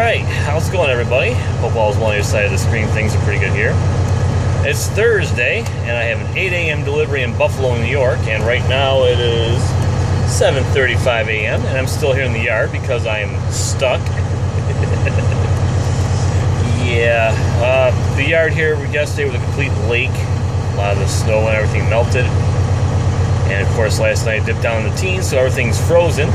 Alright, how's it going, everybody? Hope all's well on your side of the screen. Things are pretty good here. It's Thursday, and I have an 8 a.m. delivery in Buffalo, New York, and right now it is 7:35 a.m., and I'm still here in the yard because I'm stuck. The yard here yesterday was a complete lake. A lot of the snow and everything melted. And of course, last night I dipped down in the teens, so everything's frozen.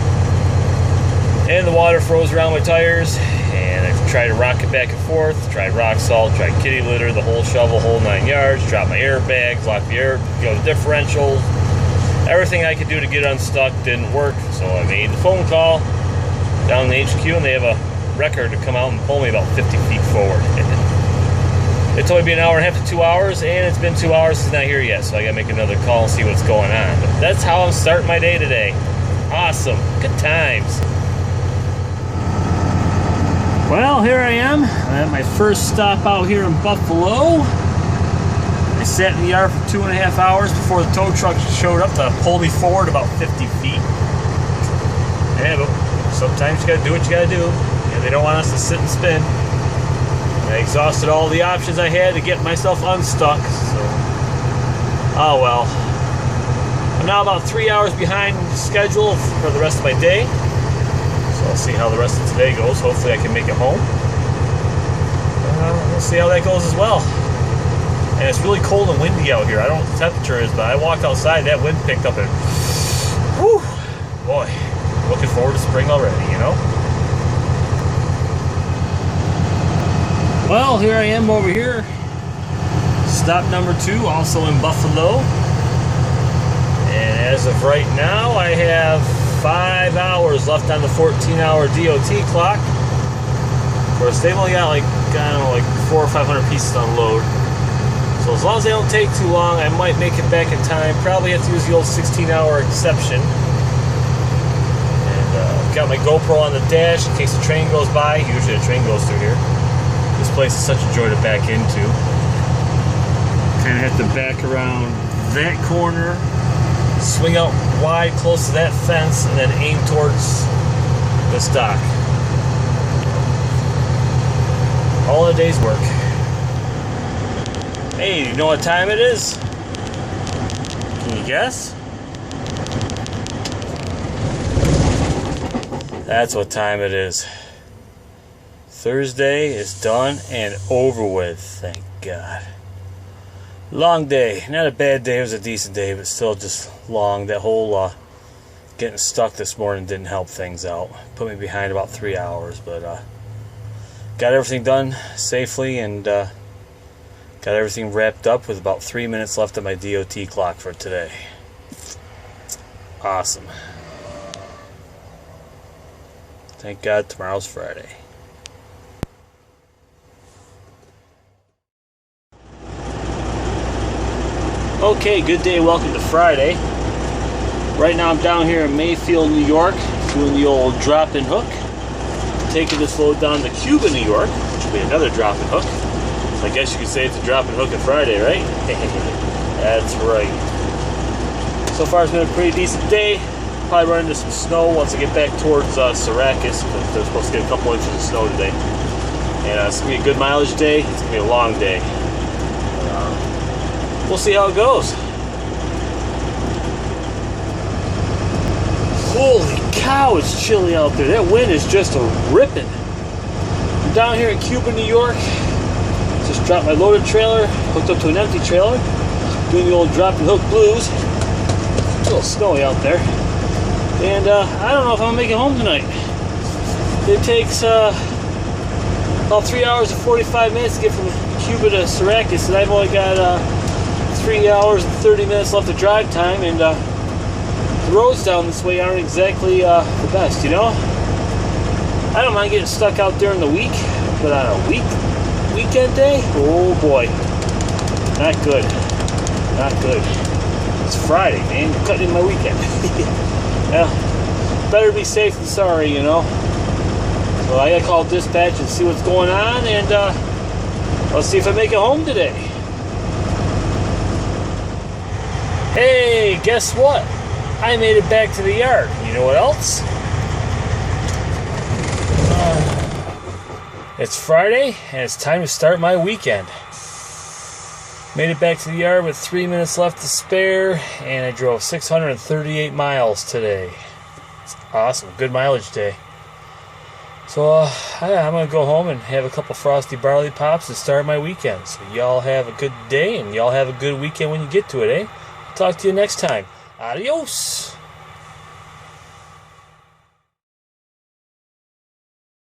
And the water froze around my tires, and I've tried to rock it back and forth, tried rock salt, tried kitty litter, the whole shovel, whole 9 yards, dropped my airbags, locked the the differentials. Everything I could do to get unstuck didn't work, so I made the phone call down in the HQ, and they have a wrecker to come out and pull me about 50 feet forward. It told me it'd be an hour and a half to 2 hours, and it's been 2 hours since he's not here yet, so I gotta make another call and see what's going on. But that's how I'm starting my day today. Awesome. Good times. Well, here I am. I'm at my first stop out here in Buffalo. I sat in the yard for 2.5 hours before the tow truck showed up to pull me forward about 50 feet. Yeah, but sometimes you gotta do what you gotta do. They don't want us to sit and spin. I exhausted all the options I had to get myself unstuck, so oh well. I'm now about 3 hours behind schedule for the rest of my day. So I'll see how the rest of today goes. Hopefully I can make it home. We'll see how that goes as well. And it's really cold and windy out here. I don't know what the temperature is, but I walked outside, that wind picked up and whew, boy, looking forward to spring already, you know? Well, here I am over here. Stop number 2, also in Buffalo. And as of right now, I have 5 hours left on the 14-hour DOT clock. Of course, they've only got like 400 or 500 pieces on load. So as long as they don't take too long, I might make it back in time. Probably have to use the old 16-hour exception. And got my GoPro on the dash in case the train goes by. Usually a train goes through here. This place is such a joy to back into. Kind of have to back around that corner, swing out wide close to that fence, and then aim towards this dock. All in a day's work. Hey, you know what time it is? Can you guess? That's what time it is. Thursday is done and over with, thank God. Long day, not a bad day, it was a decent day, but still just long. That whole getting stuck this morning didn't help things out. Put me behind about 3 hours, but got everything done safely and got everything wrapped up with about 3 minutes left on my DOT clock for today. Awesome. Thank God tomorrow's Friday. Okay, good day, welcome to Friday. Right now I'm down here in Mayfield, New York, doing the old drop-in hook. Taking this load down to Cuba, New York, which will be another drop-in hook. So I guess you could say it's a drop-in hook on Friday, right? That's right. So far it's been a pretty decent day. Probably run into some snow once I get back towards Syracuse, but they're supposed to get a couple inches of snow today. And it's going to be a good mileage day. It's going to be a long day. We'll see how it goes. Holy cow, it's chilly out there. That wind is just a ripping. I'm down here in Cuba, New York. Just dropped my loaded trailer, hooked up to an empty trailer, doing the old drop and hook blues. It's a little snowy out there. And I don't know if I'm gonna make it home tonight. It takes about 3 hours and 45 minutes to get from Cuba to Syracuse, and I've only got 3 hours and 30 minutes left of drive time, and the roads down this way aren't exactly the best, you know? I don't mind getting stuck out during the week, but on a weekend day, oh boy, not good, not good. It's Friday, man, you're cutting in my weekend. Yeah, better be safe than sorry, you know? So I gotta call dispatch and see what's going on, and let's see if I make it home today. Hey, guess what? I made it back to the yard. You know what else? It's Friday, and it's time to start my weekend. Made it back to the yard with 3 minutes left to spare, and I drove 638 miles today. It's awesome, good mileage day. So I'm going to go home and have a couple frosty barley pops to start my weekend. So y'all have a good day, and y'all have a good weekend when you get to it, eh? Talk to you next time. Adios!